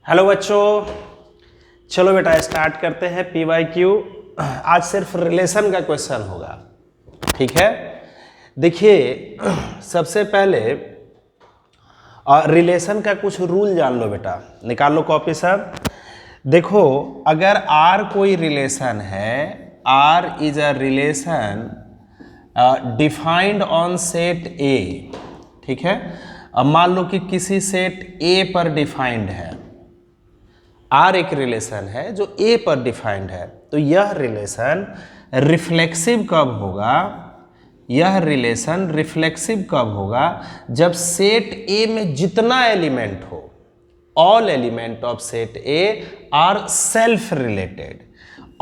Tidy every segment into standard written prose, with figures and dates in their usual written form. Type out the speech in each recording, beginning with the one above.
Hello बच्चों, चलो बेटा स्टार्ट करते हैं PYQ। आज सिर्फ रिलेशन का क्वेश्चन होगा, ठीक है। देखिए सबसे पहले रिलेशन का कुछ रूल जान लो बेटा, निकाल लो कॉपी सब। देखो अगर R कोई रिलेशन है, R is a relation defined on set A, ठीक है। अब मान लो कि किसी सेट A पर डिफाइंड है, R एक रिलेशन है जो A पर डिफाइंड है, तो यह रिलेशन रिफ्लेक्सिव कब होगा? यह रिलेशन रिफ्लेक्सिव कब होगा? जब सेट A में जितना एलिमेंट हो, all element of set A are self related,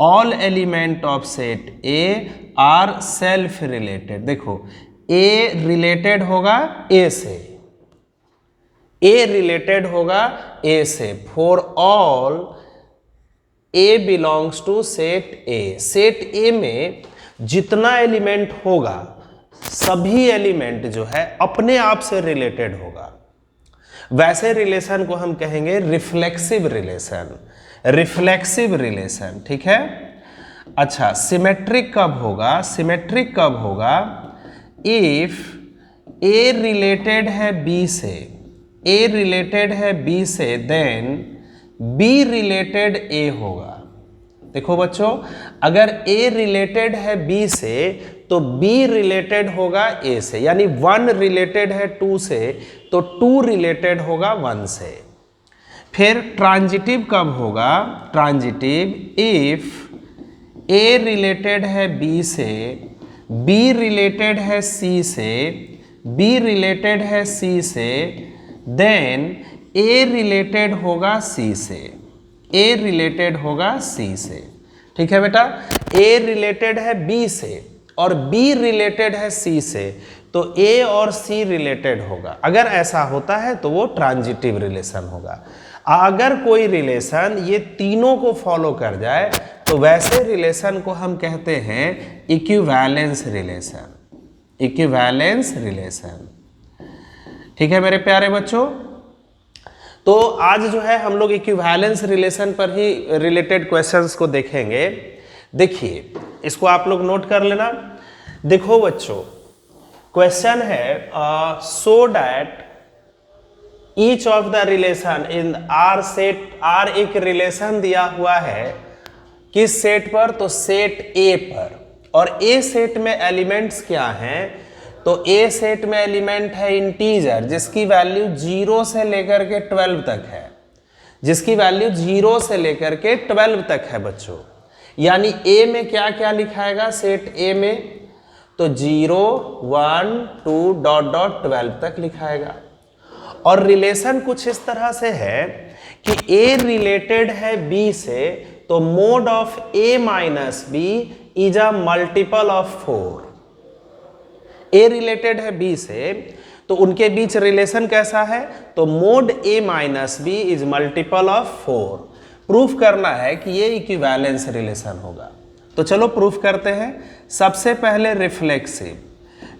all element of set A are self related. देखो A रिलेटेड होगा A से, A रिलेटेड होगा A से, for all A belongs to set A। Set A में जितना element होगा सभी element जो है अपने आप से रिलेटेड होगा। वैसे रिलेशन को हम कहेंगे रिफ्लेक्सिव रिलेशन, रिफ्लेक्सिव रिलेशन, ठीक है। अच्छा, सिमेट्रिक कब होगा? सिमेट्रिक कब होगा? इफ A रिलेटेड है B से, A रिलेटेड है B से, देन B रिलेटेड A होगा। देखो बच्चों, अगर A रिलेटेड है B से तो B रिलेटेड होगा A से, यानी 1 रिलेटेड है 2 से तो 2 रिलेटेड होगा 1 से। फिर ट्रांजिटिव कब होगा? ट्रांजिटिव इफ A रिलेटेड है B से, B रिलेटेड है C से, B रिलेटेड है C से, देन A रिलेटेड होगा C से, A रिलेटेड होगा C से, ठीक है बेटा। A रिलेटेड है B से और B रिलेटेड है C से, तो A और C रिलेटेड होगा। अगर ऐसा होता है तो वो ट्रांजिटिव रिलेशन होगा। अगर कोई रिलेशन ये तीनों को फॉलो कर जाए तो वैसे रिलेशन को हम कहते हैं इक्विवेलेंस रिलेशन, इक्विवेलेंस रिलेशन, ठीक है मेरे प्यारे बच्चों। तो आज जो है हम लोग इक्विवेलेंस रिलेशन पर ही रिलेटेड क्वेश्चंस को देखेंगे। देखिए इसको आप लोग नोट कर लेना। देखो बच्चों, क्वेश्चन है so that each of the relation in R set, R एक रिलेशन दिया हुआ है किस सेट पर? तो सेट A पर। और A सेट में एलिमेंट्स क्या हैं? तो A सेट में एलिमेंट है इंटीजर जिसकी वैल्यू 0 से लेकर के 12 तक है, जिसकी वैल्यू 0 से लेकर के 12 तक है बच्चों। यानी A में क्या क्या लिखाएगा सेट A में? तो 0, 1, 2 डॉट डॉट 12 तक लिखाएगा। और रिलेशन कुछ इस तरह से है कि A रिलेटेड है B से, तो mode of A minus B is a multiple of 4। A related है B से तो उनके बीच रिलेशन कैसा है? तो mode A minus B is multiple of 4। Proof करना है कि ये इक्विवेलेंस रिलेशन होगा। तो चलो प्रूफ करते हैं। सबसे पहले रिफ्लेक्सिव,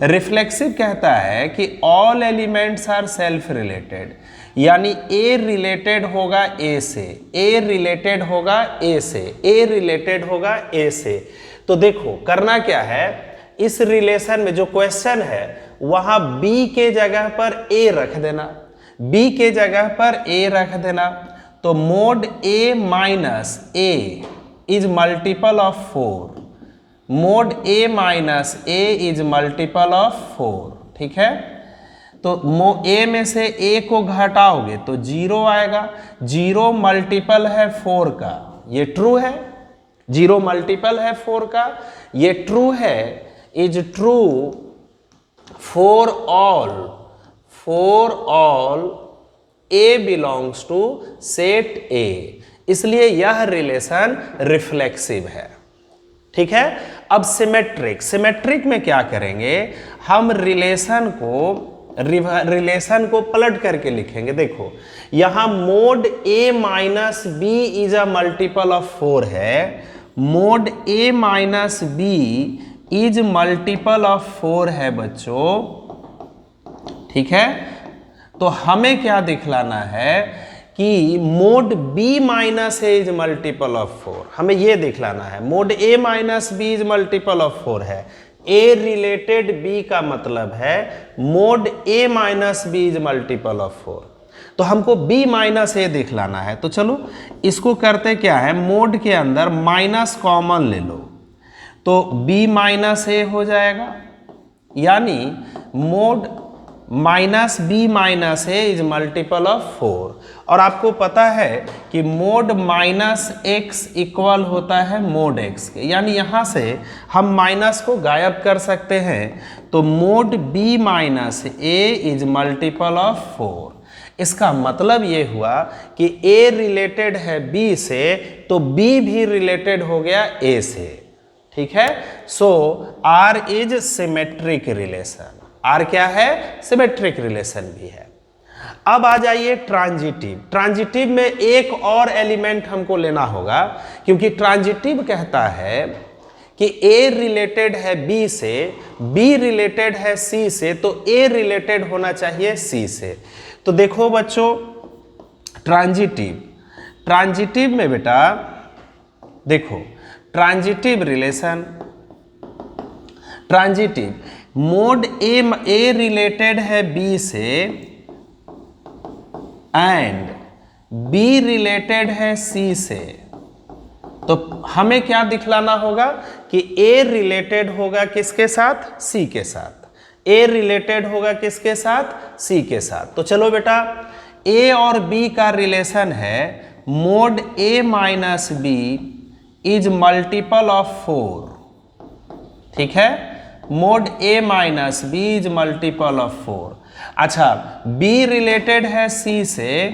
रिफ्लेक्सिव कहता है कि all elements are self related, यानी A रिलेटेड होगा A से, A रिलेटेड होगा A से, A रिलेटेड होगा A से। तो देखो करना क्या है, इस रिलेशन में जो क्वेश्चन है वहां B के जगह पर A रख देना, B के जगह पर A रख देना। तो mode A minus A is multiple of 4, mode A minus A is multiple of 4, ठीक है। तो A में से A को घटाओगे तो 0 आएगा। 0 मल्टीपल है 4 का, ये ट्रू है। 0 मल्टीपल है 4 का, ये ट्रू है। Is true for all A belongs to set A, इसलिए यह रिलेशन रिफ्लेक्सिव है, ठीक है। अब सिमेट्रिक, सिमेट्रिक में क्या करेंगे? हम रिलेशन को पलट करके लिखेंगे। देखो यहां mode A minus B is a multiple of 4 है, mod A minus B is multiple of 4 है बच्चों, ठीक है। तो हमें क्या दिखलाना है कि mod b minus a is multiple of 4, हमें ये दिखलाना है। Mod a minus b is multiple of 4 है, a रिलेटेड b का मतलब है mod a minus b is multiple of 4, तो हमको b माइनस ए दिखलाना है। तो चलो इसको करते क्या है, मोड के अंदर माइनस कॉमन ले लो तो b माइनस ए हो जाएगा, यानी mod minus b minus a is multiple of 4। और आपको पता है कि मोड माइनस एक्स इक्वल होता है मोड एक्स के, यानी यहाँ से हम माइनस को गायब कर सकते हैं। तो mod b minus a is multiple of 4। इसका मतलब ये हुआ कि ए रिलेटेड है बी से तो बी भी रिलेटेड हो गया ए से, ठीक है। So R is symmetric relation, R क्या है, सिमेट्रिक रिलेशन भी है। अब आ जाइए ट्रांजिटिव। ट्रांजिटिव में एक और एलिमेंट हमको लेना होगा, क्योंकि ट्रांजिटिव कहता है कि ए रिलेटेड है बी से, बी रिलेटेड है सी से, तो ए रिलेटेड होना चाहिए सी से। तो देखो बच्चों ट्रांजिटिव, ट्रांजिटिव में बेटा देखो ट्रांजिटिव रिलेशन, ट्रांजिटिव मोड ए रिलेटेड है बी से एंड बी रिलेटेड है सी से, तो हमें क्या दिखलाना होगा कि ए रिलेटेड होगा किसके साथ, सी के साथ, ए रिलेटेड होगा किसके साथ, सी के साथ। तो चलो बेटा ए और बी का रिलेशन है mod a minus b is multiple of 4, ठीक है, mod a minus b is multiple of 4। अच्छा b रिलेटेड है c से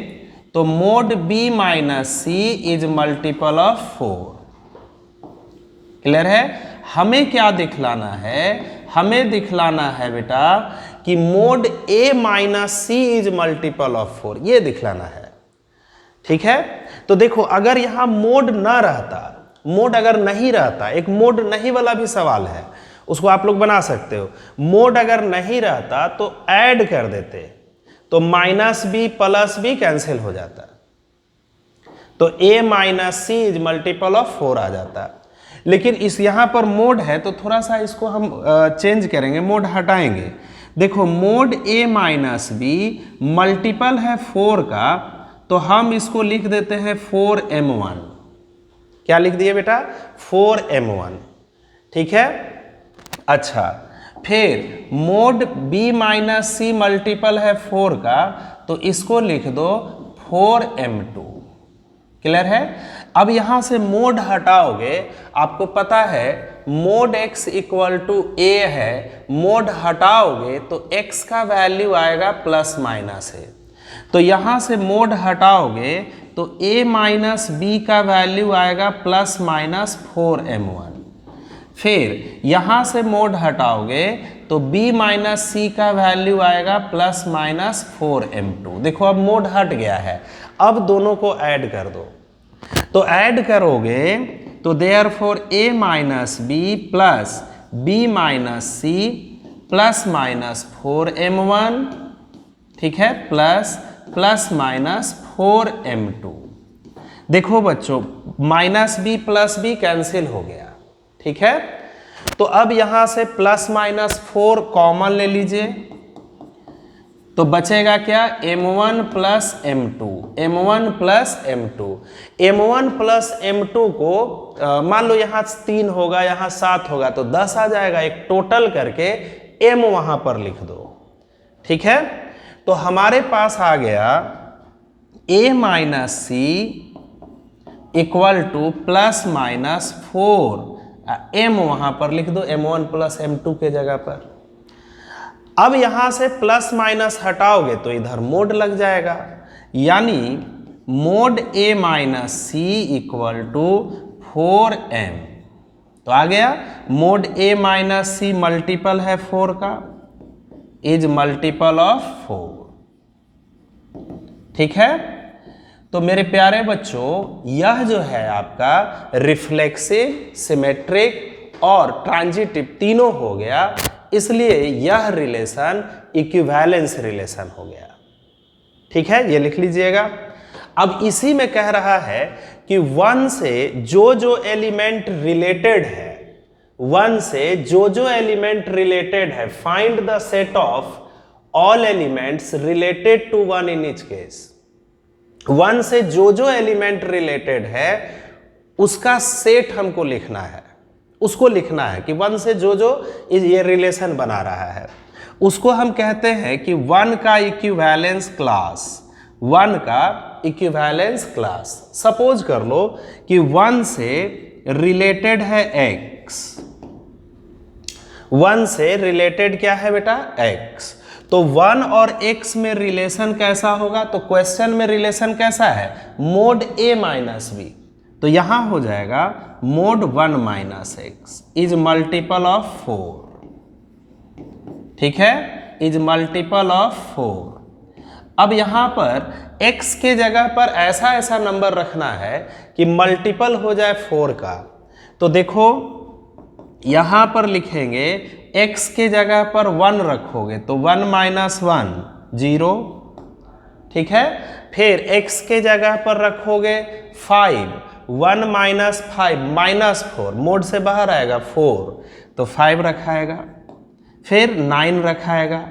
तो mod b minus c is multiple of 4। Clear है। हमें क्या दिखलाना है, हमें दिखलाना है बेटा कि mod a minus c is multiple of 4, ये दिखलाना है, ठीक है। तो देखो अगर यहां मोड ना रहता, मोड अगर नहीं रहता, एक मोड नहीं वाला भी सवाल है, उसको आप लोग बना सकते हो। मोड अगर नहीं रहता तो ऐड कर देते, तो minus B plus B cancel हो जाता, तो a minus c is multiple of 4 आ जाता। लेकिन इस यहाँ पर मोड है तो थोड़ा सा इसको हम चेंज करेंगे, मोड हटाएंगे। देखो mode a minus be multiple है 4 का, तो हम इसको लिख देते हैं 4m1। क्या लिख दिए बेटा, 4m1, ठीक है। अच्छा फिर mode b minus C multiple है 4 का, तो इसको लिख दो 4m2। क्लियर है। अब यहां से मोड हटाओगे, आपको पता है mod x equal to a है, मोड हटाओगे तो x का वैल्यू आएगा प्लस माइनस है, तो यहां से मोड हटाओगे तो a माइनस बी का वैल्यू आएगा प्लस माइनस 4m1। फिर यहां से मोड हटाओगे तो b माइनस सी का वैल्यू आएगा प्लस माइनस 4m2। देखो अब मोड हट गया है, अब दोनों को ऐड कर दो, तो ऐड करोगे तो therefore a minus B plus b minus C plus minus 4m1, ठीक है, प्लस माइनस 4m2। देखो बच्चों minus B plus B cancel हो गया, ठीक है। तो अब यहां से प्लस माइनस 4 कॉमन ले लीजिए, तो बचेगा क्या, m1 plus m2, m1 plus m2। m1 plus m2 को मान लो यहाँ 3 होगा, यहाँ 7 होगा, तो 10 आ जाएगा। एक टोटल करके m वहां पर लिख दो, ठीक है। तो हमारे पास आ गया a minus C equal to plus minus 4, m वहां पर लिख दो m1 प्लस m2 के जगह पर। अब यहां से प्लस माइनस हटाओगे तो इधर मोड लग जाएगा, यानी mod a minus C equal to 4m। तो आ गया mod a minus C multiple है 4 का, इज मल्टीपल ऑफ 4, ठीक है। तो मेरे प्यारे बच्चों यह जो है आपका रिफ्लेक्सिव, सिमेट्रिक और ट्रांजिटिव तीनों हो गया, इसलिए यह रिलेशन इक्विवेलेंस रिलेशन हो गया, ठीक है, ये लिख लीजिएगा। अब इसी में कह रहा है कि 1 से जो जो एलिमेंट रिलेटेड है, 1 से जो जो एलिमेंट रिलेटेड है, find the set of all elements related to 1 in each case. 1 से जो जो एलिमेंट रिलेटेड है उसका सेट हमको लिखना है, उसको लिखना है कि 1 से जो जो ये रिलेशन बना रहा है उसको हम कहते हैं कि 1 का इक्विवेलेंस क्लास, 1 का इक्विवेलेंस क्लास। सपोज कर लो कि 1 से रिलेटेड है x, 1 से रिलेटेड क्या है बेटा x, तो 1 और x में रिलेशन कैसा होगा, तो क्वेश्चन में रिलेशन कैसा है, मोड a माइनस b, तो यहां हो जाएगा mode 1 minus x is multiple of 4, ठीक है, इज मल्टीपल ऑफ 4। अब यहां पर x के जगह पर ऐसा ऐसा नंबर रखना है कि मल्टीपल हो जाए 4 का, तो देखो यहां पर लिखेंगे x के जगह पर 1 रखोगे तो 1 माइनस 1 0, ठीक है, फिर x के जगह पर रखोगे 5, 1 माइनस 5 माइनस 4, मोड से बाहर आएगा 4 तो 5 रखाएगा, फिर 9 रखाएगा।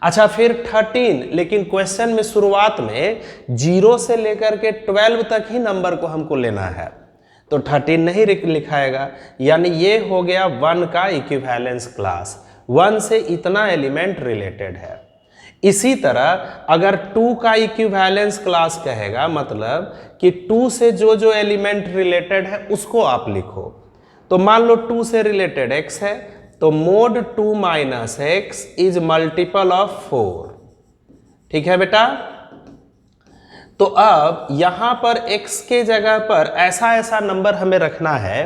अच्छा फिर 13, लेकिन क्वेश्चन में शुरुआत में 0 से लेकर के 12 तक ही नंबर को हमको लेना है, तो 13 नहीं लिखाएगा, यानी ये हो गया 1 का इक्विवेलेंस क्लास, 1 से इतना एलिमेंट रिलेटेड है। इसी तरह अगर 2 का इक्विवेलेंस क्लास कहेगा, मतलब कि 2 से जो जो एलिमेंट रिलेटेड है उसको आप लिखो, तो मान लो 2 से रिलेटेड x है तो mode 2 minus x is multiple of 4, ठीक है बेटा। तो अब यहां पर x के जगह पर ऐसा ऐसा नंबर हमें रखना है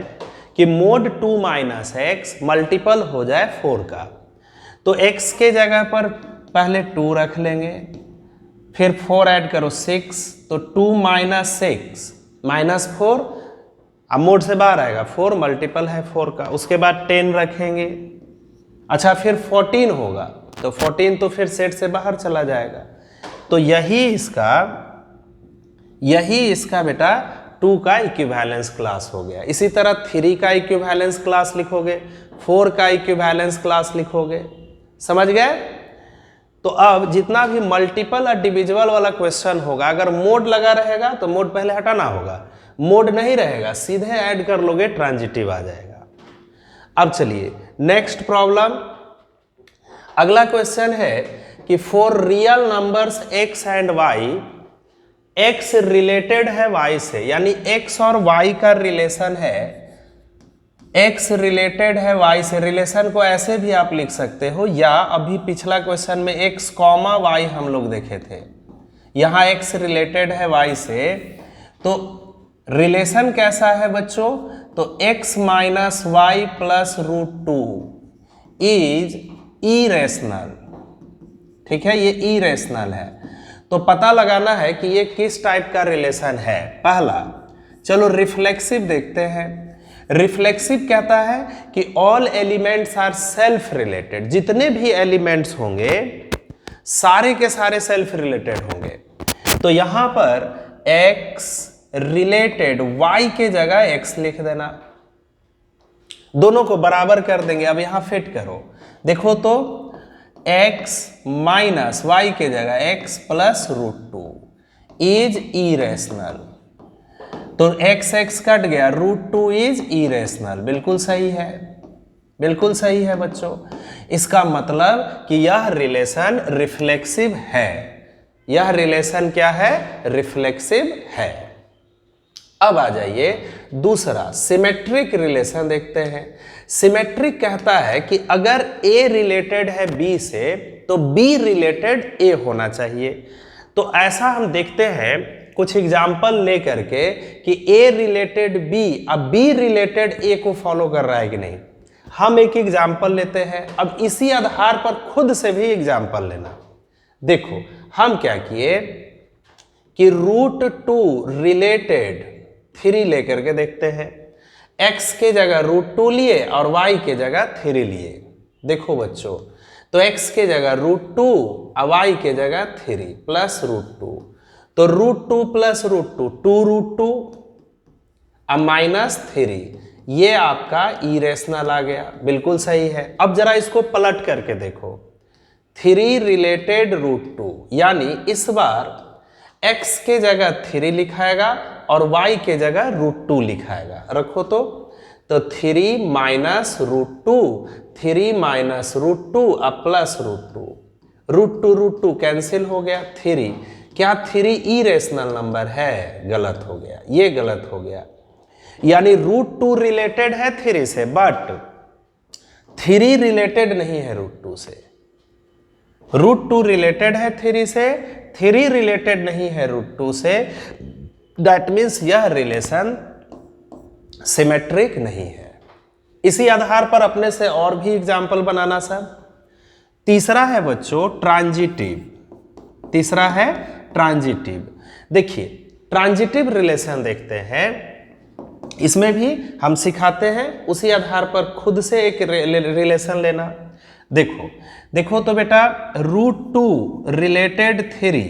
कि मोड 2 माइनस x मल्टीपल हो जाए 4 का, तो x के जगह पर पहले 2 रख लेंगे, फिर 4 ऐड करो 6, तो 2 माइनस 6 माइनस 4, अब मोड से बाहर आएगा 4 मल्टीपल है 4 का, उसके बाद 10 रखेंगे। अच्छा फिर 14 होगा, तो 14 तो फिर सेट से बाहर चला जाएगा, तो यही इसका बेटा 2 का इक्विवेलेंस क्लास हो गया। इसी तरह 3 का इक्विवेलेंस क्लास लिखोगे, 4 का इक्विवेलेंस क्लास लिखोगे, समझ गए। तो अब जितना भी मल्टीपल और डिविजिबल वाला क्वेश्चन होगा, अगर मोड लगा रहेगा तो मोड पहले हटाना होगा, मोड नहीं रहेगा सीधे ऐड कर लोगे ट्रांजिटिव आ जाएगा। अब चलिए नेक्स्ट प्रॉब्लम, अगला क्वेश्चन है कि for real numbers x and y, x related है y से, यानी x और y का रिलेशन है, x रिलेटेड है y से, रिलेशन को ऐसे भी आप लिख सकते हो, या अभी पिछला क्वेश्चन में x कॉमा y हम लोग देखे थे, यहां x रिलेटेड है y से, तो रिलेशन कैसा है बच्चों, तो x minus Y plus √2 is irrational, ठीक है, ये इरेशनल है। तो पता लगाना है कि ये किस टाइप का रिलेशन है। पहला चलो रिफ्लेक्सिव देखते हैं। रिफ्लेक्सिव कहता है कि all elements are self related, जितने भी एलिमेंट्स होंगे सारे के सारे सेल्फ रिलेटेड होंगे। तो यहां पर x रिलेटेड y के जगह x लिख देना, दोनों को बराबर कर देंगे। अब यहां फिट करो, देखो तो x माइनस वाई के जगह x प्लस √2 इज इरेशनल, तो x x कट गया, √2 इज इरेशनल, बिल्कुल सही है, बिल्कुल सही है बच्चों। इसका मतलब कि यह रिलेशन रिफ्लेक्सिव है, यह रिलेशन क्या है, रिफ्लेक्सिव है। अब आ जाइए दूसरा सिमेट्रिक रिलेशन देखते हैं। सिमेट्रिक कहता है कि अगर A रिलेटेड है B से तो B रिलेटेड A होना चाहिए। तो ऐसा हम देखते हैं कुछ एग्जाम्पल लेकर के कि A रिलेटेड B अब B रिलेटेड A को फॉलो कर रहा है कि नहीं। हम एक एग्जाम्पल लेते हैं, अब इसी आधार पर खुद से भी एग्जाम्पल लेना। देखो हम क्या किए कि √2 रिलेटेड 3 लेकर के देखते हैं, x के जगह √2 लिए और y के जगह 3 लिए। देखो बच्चों, तो x के जगह √2 और y के जगह 3 प्लस √2, तो √2 प्लस √2 2√2 अब -3, ये आपका इरेशनल आ गया, बिल्कुल सही है। अब जरा इसको पलट करके देखो, 3 रिलेटेड √2, यानी इस बार x के जगह 3 लिखाएगा और y के जगह √2 लिखाएगा। रखो तो 3 माइनस √2, 3 माइनस √2 अब प्लस √2, √2 कैंसिल हो गया, 3, क्या 3 इरेशनल नंबर है? गलत हो गया, ये गलत हो गया। यानी √2 रिलेटेड है 3 से, बट 3 रिलेटेड नहीं है √2 से। √2 रिलेटेड है 3 से, 3 रिलेटेड नहीं है √2 से। दैट मीन्स यह रिलेशन सिमेट्रिक नहीं है। इसी आधार पर अपने से और भी एग्जाम्पल बनाना सब। तीसरा है बच्चों ट्रांजिटिव। तीसरा है ट्रांजिटिव। देखिए ट्रांजिटिव रिलेशन देखते हैं, इसमें भी हम सिखाते हैं, उसी आधार पर खुद से एक रिलेशन लेना। देखो तो बेटा √2 रिलेटेड 3,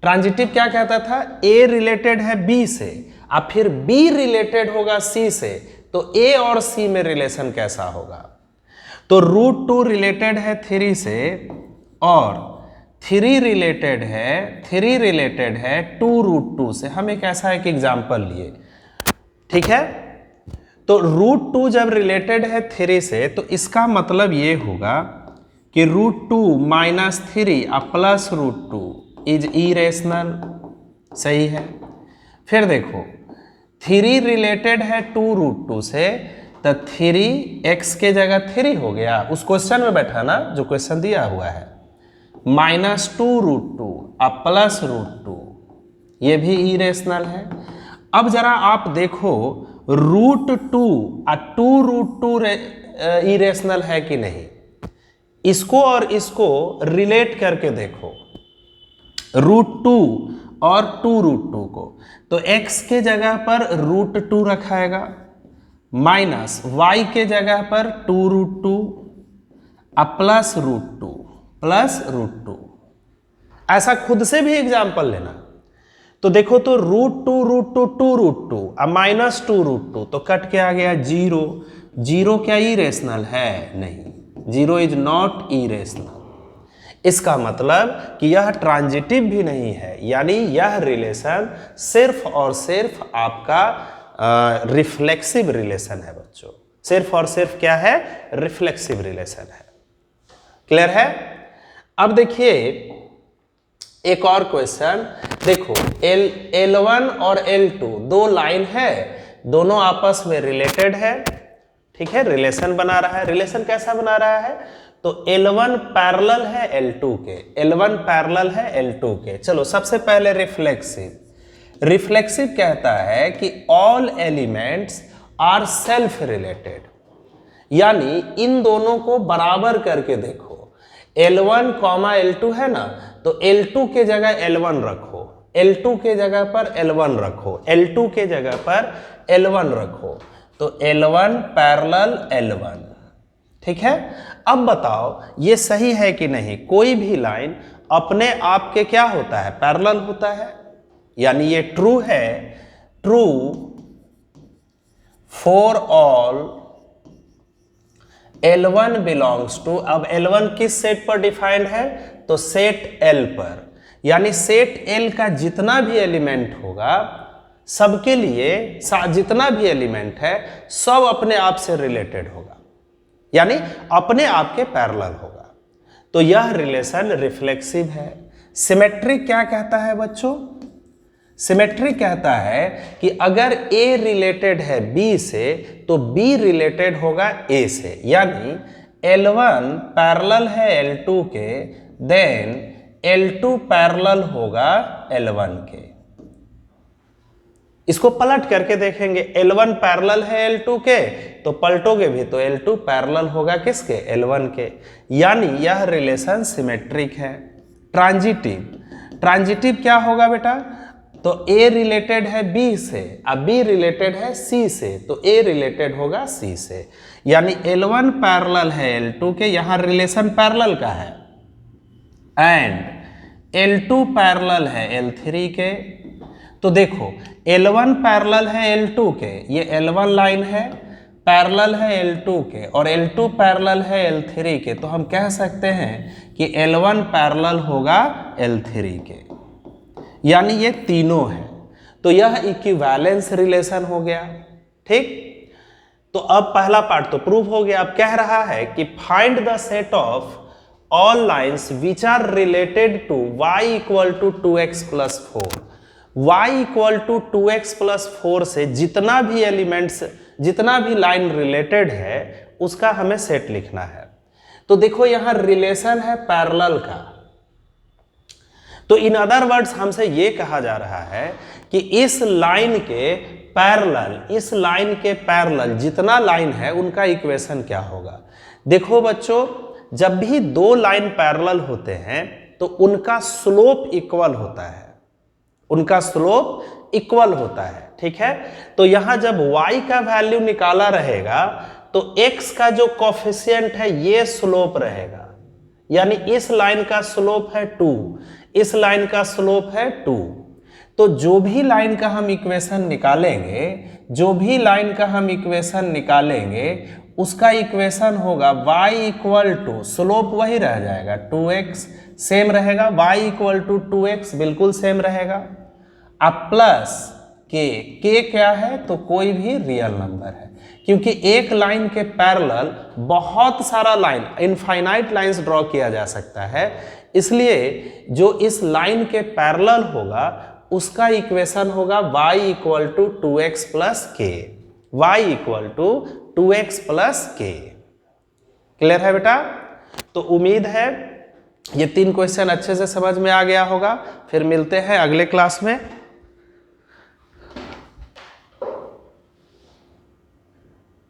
ट्रांजिटिव क्या कहता था? A रिलेटेड है B से, अब फिर B रिलेटेड होगा C से, तो A और C में रिलेशन कैसा होगा? तो √2 रिलेटेड है 3 से और 3 रिलेटेड है 2√2 से। हम एक ऐसा एक एग्जाम्पल लिए, ठीक है। तो √2 जब रिलेटेड है 3 से, तो इसका मतलब ये होगा कि √2 माइनस 3 अब प्लस √2 इज इरेशनल, सही है। फिर देखो 3 रिलेटेड है 2√2 से, तो 3 x के जगह 3 हो गया, उस क्वेश्चन में बैठा ना जो क्वेश्चन दिया हुआ है, माइनस 2√2 अब प्लस √2, ये भी इरेशनल है। अब जरा आप देखो √2 और 2√2 इरेशनल है कि नहीं, इसको और इसको रिलेट करके देखो, √2 और 2√2 को, तो x के जगह पर √2 रखाएगा, माइनस y के जगह पर 2√2 अब प्लस √2 ऐसा खुद से भी एग्जाम्पल लेना। तो देखो तो √2 2√2 अब माइनस 2√2, तो कट के आ गया 0, 0 क्या इरेशनल है? नहीं, 0 इज नॉट इरेशनल। इसका मतलब कि यह ट्रांजिटिव भी नहीं है, यानी यह रिलेशन सिर्फ और सिर्फ आपका रिफ्लेक्सिव रिलेशन है बच्चों। सिर्फ और सिर्फ क्या है? रिफ्लेक्सिव रिलेशन है। क्लियर है? अब देखिए एक और क्वेश्चन देखो, L1 और L2 दो लाइन है, दोनों आपस में रिलेटेड है, ठीक है, रिलेशन बना रहा है। रिलेशन कैसा बना रहा है? तो L1 पैरेलल है L2 के, L1 पैरेलल है L2 के। चलो सबसे पहले रिफ्लेक्सिव कहता है कि all elements are self related, यानी इन दोनों को बराबर करके देखो, L1, L2 है ना, तो L2 के जगह L1 रखो, L2 के जगह पर L1 रखो, L2 के जगह पर L1 रखो, तो L1 पैरेलल L1, ठीक है। अब बताओ ये सही है कि नहीं? कोई भी लाइन अपने आप के क्या होता है? पैरेलल होता है, यानी ये ट्रू है, true for all L1 belongs to, अब L1 किस सेट पर डिफाइंड है? तो सेट L पर, यानी सेट L का जितना भी एलिमेंट होगा सबके लिए जितना भी एलिमेंट है सब अपने आप से रिलेटेड होगा, यानी अपने आप के पैरेलल होगा। तो यह रिलेशन रिफ्लेक्सिव है। सिमेट्रिक क्या कहता है बच्चों? सिमेट्रिक कहता है कि अगर A रिलेटेड है B से तो B रिलेटेड होगा A से, यानी L1 पैरेलल है L2 के, देन L2 पैरेलल होगा L1 के। इसको पलट करके देखेंगे, L1 पैरेलल है L2 के, तो पलटोगे भी तो L2 पैरेलल होगा किसके? L1 के, यानी यह रिलेशन सिमेट्रिक है। ट्रांजिटिव क्या होगा बेटा? तो A रिलेटेड है B से, अब B रिलेटेड है C से, तो A रिलेटेड होगा C से, यानी L1 पैरेलल है L2 के, यहां रिलेशन पैरेलल का है, एंड L2 पैरेलल है L3 के, तो देखो L1 पैरेलल है L2 के, ये L1 लाइन है पैरेलल है L2 के और L2 पैरेलल है L3 के, तो हम कह सकते हैं कि L1 पैरेलल होगा L3 के, यानी ये तीनों है। तो यह इक्विवेलेंस रिलेशन हो गया। ठीक, तो अब पहला पार्ट तो प्रूव हो गया। अब कह रहा है कि find the set of all lines which are related to y equal to 2x plus 4। y equal to 2x plus 4 से जितना भी एलिमेंट्स, जितना भी लाइन रिलेटेड है उसका हमें सेट लिखना है। तो देखो यहां रिलेशन है पैरेलल का, तो इन अदर वर्ड्स हमसे ये कहा जा रहा है कि इस लाइन के पैरेलल, इस लाइन के पैरेलल जितना लाइन है उनका इक्वेशन क्या होगा। देखो बच्चों, जब भी दो लाइन पैरेलल होते हैं तो उनका स्लोप इक्वल होता है, उनका स्लोप इक्वल होता है। ठीक है, तो यहां जब y का वैल्यू निकाला रहेगा तो x का जो कोफिशिएंट है ये स्लोप रहेगा, यानी इस लाइन का स्लोप है 2, इस लाइन का स्लोप है 2। तो जो भी लाइन का हम इक्वेशन निकालेंगे, जो भी लाइन का हम इक्वेशन निकालेंगे उसका इक्वेशन होगा y इक्वल टू, स्लोप वही रह जाएगा 2x, सेम रहेगा, y इक्वल टू 2x बिल्कुल सेम रहेगा, अब प्लस k क्या है, तो कोई भी रियल नंबर है, क्योंकि एक लाइन के पैरेलल बहुत सारा लाइन, इनफाइनाइट लाइंस ड्रॉ किया जा सकता है, इसलिए जो इस लाइन के पैरेलल होगा उसका इक्वेशन होगा y equal to 2x plus k, y equal to 2x plus k। Clear है बेटा? तो उम्मीद है ये 3 क्वेश्चन अच्छे से समझ में आ गया होगा। फिर मिलते हैं अगले क्लास में।